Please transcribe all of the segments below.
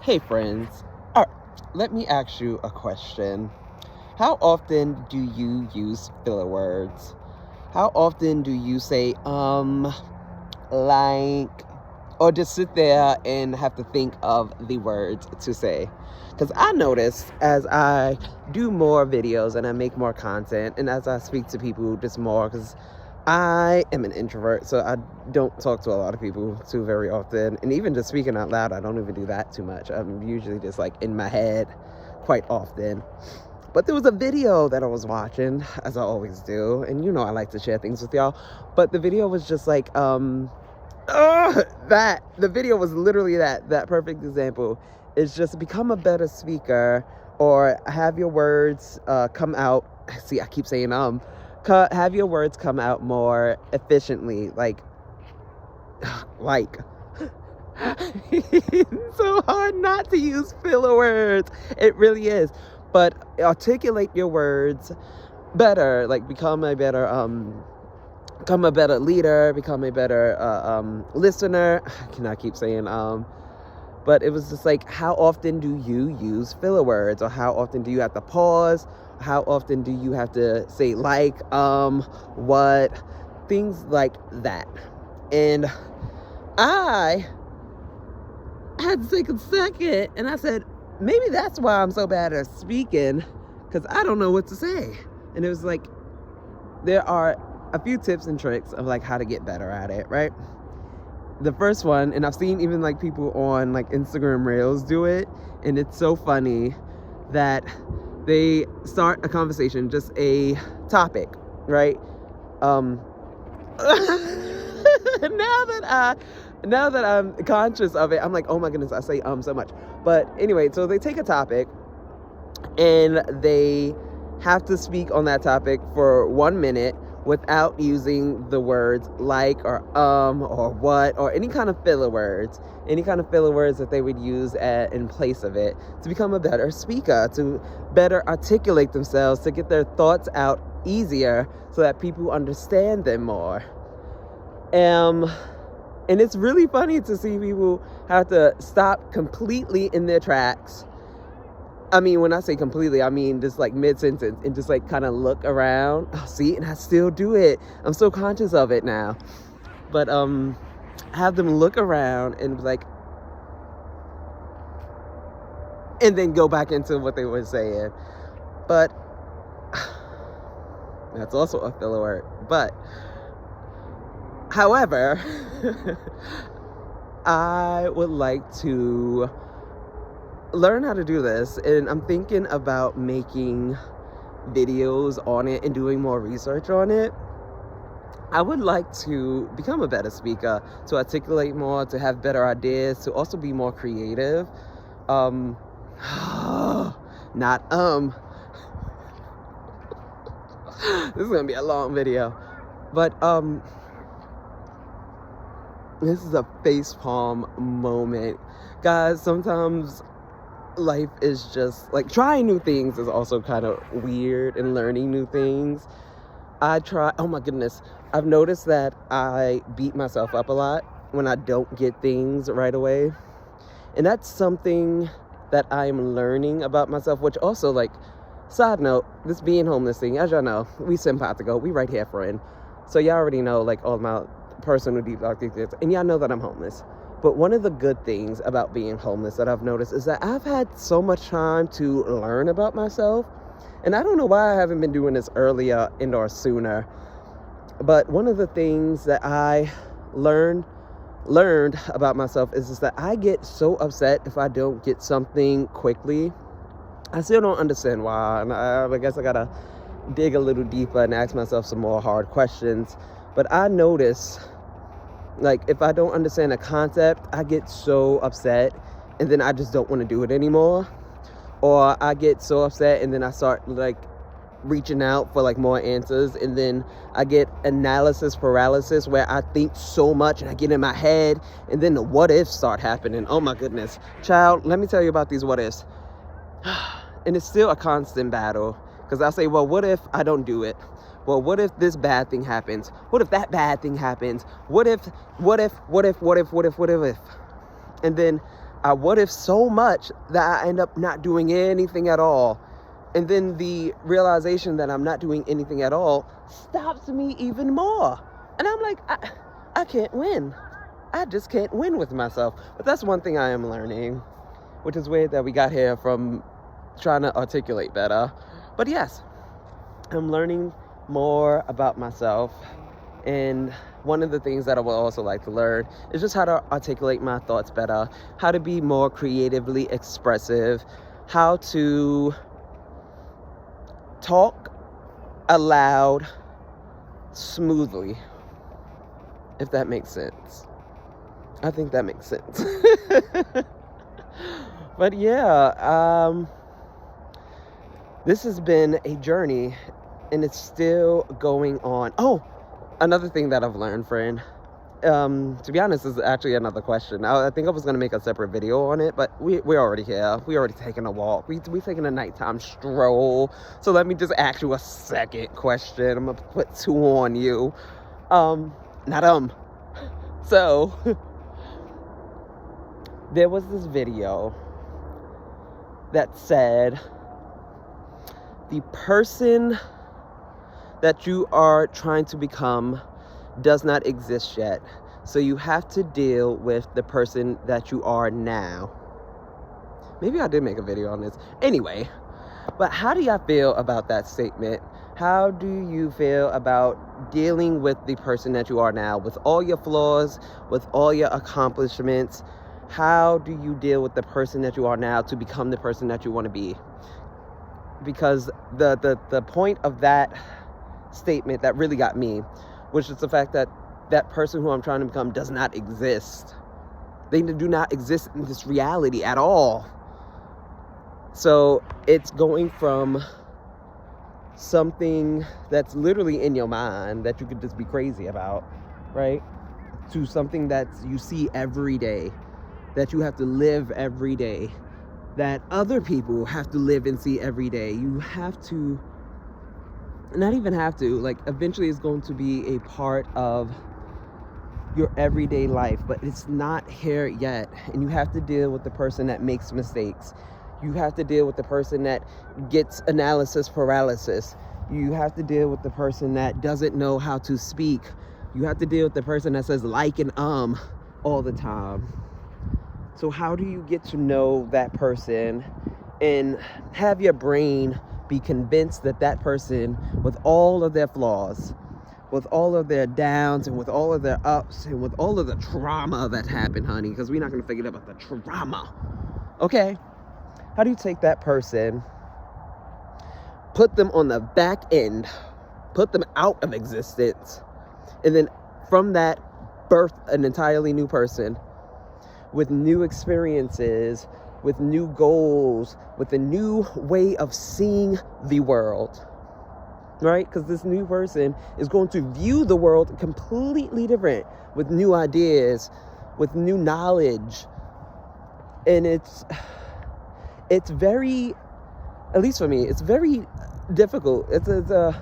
Hey friends, all right, let me ask you a question. How often do you use filler words? How often do you say, like, or just sit there and have to think of the words to say? Because I notice as I do more videos and I make more content and as I speak to people just more, because I am an introvert, so I don't talk to a lot of people too very often. And even just speaking out loud, I don't even do that too much. I'm usually just like in my head quite often. But there was a video that I was watching, as I always do, and you know I like to share things with y'all. But the video was just like, that. The video was literally that perfect example. It's just become a better speaker, or have your words come out. See, I keep saying have your words come out more efficiently, like it's so hard not to use filler words. It really is. But articulate your words better, like become a better leader, become a better listener. I cannot keep saying but it was just like, how often do you use filler words, or how often do you have to pause? How often do you have to say what, things like that? And I had to take a second and I said, maybe that's why I'm so bad at speaking, because I don't know what to say. And it was like, there are a few tips and tricks of like how to get better at it, right? The first one, and I've seen even like people on like Instagram Reels do it, and it's so funny that they start a conversation, just a topic, right? Now that I'm conscious of it, I'm like, oh my goodness, I say so much. But anyway, so they take a topic and they have to speak on that topic for 1 minute without using the words like or what, or any kind of filler words that they would use in place of it, to become a better speaker, to better articulate themselves, to get their thoughts out easier so that people understand them more. And it's really funny to see people have to stop completely in their tracks. I mean, when I say completely, I mean just like mid-sentence, and just like kind of look around. Oh, see, and I still do it. I'm so conscious of it now. But have them look around and like, and then go back into what they were saying. But that's also a filler word. But however, I would like to learn how to do this, and I'm thinking about making videos on it and doing more research on it. I would like to become a better speaker, to articulate more, to have better ideas, to also be more creative. Not this is gonna be a long video, but this is a facepalm moment, guys. Sometimes life is just like, trying new things is also kind of weird, and learning new things. Oh my goodness, I've noticed that I beat myself up a lot when I don't get things right away, and that's something that I'm learning about myself. Which also, like, side note, this being homeless thing, as y'all know, we simpatico, we right here, friend. So y'all already know like all my personal deep dark things, and y'all know that I'm homeless. But one of the good things about being homeless that I've noticed is that I've had so much time to learn about myself. And I don't know why I haven't been doing this earlier and or sooner. But one of the things that I learned about myself is that I get so upset if I don't get something quickly. I still don't understand why. And I guess I gotta dig a little deeper and ask myself some more hard questions. But I notice, like, if I don't understand a concept, I get so upset, and then I just don't want to do it anymore. Or I get so upset and then I start like reaching out for like more answers, and then I get analysis paralysis, where I think so much and I get in my head, and then the what ifs start happening. Oh my goodness, child, let me tell you about these what ifs. And it's still a constant battle, because I say, well, what if I don't do it? Well, what if this bad thing happens? What if that bad thing happens? What if? And then I what if so much that I end up not doing anything at all. And then the realization that I'm not doing anything at all stops me even more. And I'm like, I can't win. I just can't win with myself. But that's one thing I am learning, which is weird that we got here from trying to articulate better. But yes, I'm learning more about myself. And one of the things that I would also like to learn is just how to articulate my thoughts better, how to be more creatively expressive, how to talk aloud smoothly, if that makes sense. I think that makes sense. But yeah, this has been a journey, and it's still going on. Oh, another thing that I've learned, friend. To be honest, this is actually another question. I think I was gonna make a separate video on it, but we're already here. We already taking a walk. We taking a nighttime stroll. So let me just ask you a second question. I'm gonna put two on you. So there was this video that said the person that you are trying to become does not exist yet. So you have to deal with the person that you are now. Maybe I did make a video on this. Anyway, but how do y'all feel about that statement? How do you feel about dealing with the person that you are now, with all your flaws, with all your accomplishments? How do you deal with the person that you are now to become the person that you want to be? Because the point of that statement that really got me, which is the fact that that person who I'm trying to become does not exist. They do not exist in this reality at all. So it's going from something that's literally in your mind that you could just be crazy about, right? To something that you see every day, that you have to live every day, that other people have to live and see every day. You have to, not even have to, like eventually it's going to be a part of your everyday life, but it's not here yet. And you have to deal with the person that makes mistakes. You have to deal with the person that gets analysis paralysis. You have to deal with the person that doesn't know how to speak. You have to deal with the person that says like and all the time. So how do you get to know that person and have your brain be convinced that that person, with all of their flaws, with all of their downs and with all of their ups and with all of the trauma that happened, honey, because we're not going to forget about the trauma, okay? How do you take that person, put them on the back end, put them out of existence, and then from that birth an entirely new person with new experiences, with new goals, with a new way of seeing the world, right? Because this new person is going to view the world completely different, with new ideas, with new knowledge. And it's very, at least for me, it's very difficult. It's a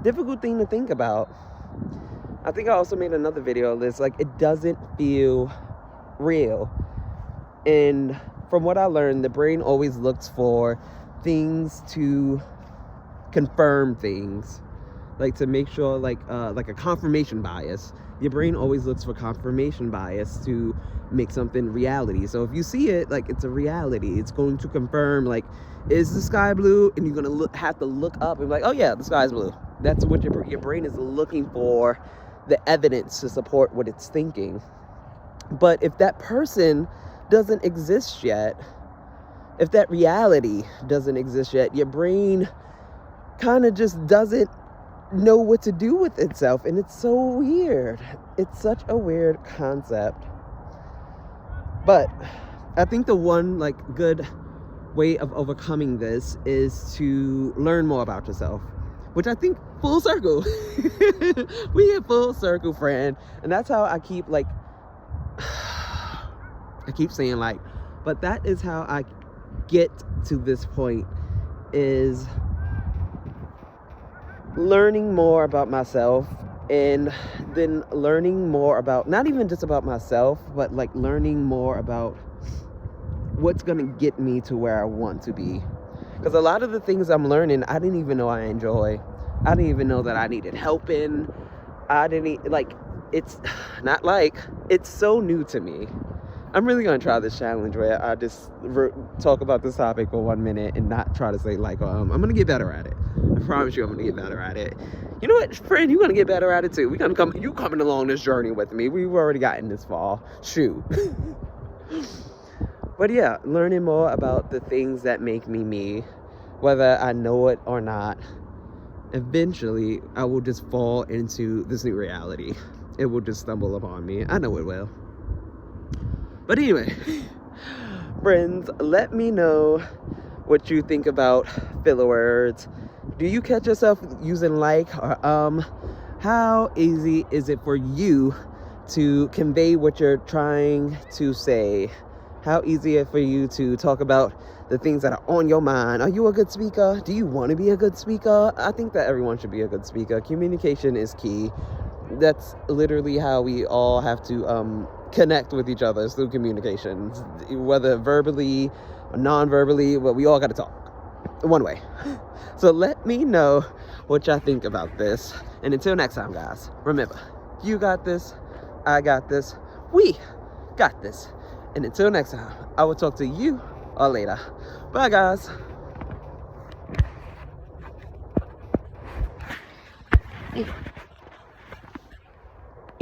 difficult thing to think about. I think I also made another video of this, like, it doesn't feel real. And from what I learned, the brain always looks for things to confirm things, like to make sure, like a confirmation bias. Your brain always looks for confirmation bias to make something reality. So if you see it, like, it's a reality, it's going to confirm, like, is the sky blue? And you're gonna have to look up and be like, oh yeah, the sky's blue. That's what your brain is looking for, the evidence to support what it's thinking. But if that person doesn't exist yet, if that reality doesn't exist yet, your brain kind of just doesn't know what to do with itself. And it's so weird. It's such a weird concept. But I think the one, like, good way of overcoming this is to learn more about yourself, which I think full circle. We hit full circle, friend. And that's how I keep, like, I keep saying, like, but that is how I get to this point, is learning more about myself, and then learning more about, not even just about myself, but like learning more about what's gonna get me to where I want to be. Because a lot of the things I'm learning, I didn't even know I enjoy. I didn't even know that I needed help in. I didn't, like, it's not like, it's so new to me. I'm really gonna try this challenge where I just talk about this topic for 1 minute and not try to say, like, I'm gonna get better at it. I promise you I'm gonna get better at it. You know what, friend, you're gonna get better at it too. You coming along this journey with me. We've already gotten this far. Shoot. But yeah, learning more about the things that make me me, whether I know it or not, eventually I will just fall into this new reality. It will just stumble upon me. I know it will. But anyway, friends, let me know what you think about filler words. Do you catch yourself using like or how easy is it for you to convey what you're trying to say? How easy is it for you to talk about the things that are on your mind? Are you a good speaker? Do you want to be a good speaker? I think that everyone should be a good speaker. Communication is key. That's literally how we all have to connect with each other, is through communication, whether verbally or non-verbally, but we all got to talk one way. So let me know what y'all think about this. And until next time, guys, remember, you got this, I got this, we got this. And until next time, I will talk to you all later. Bye, guys.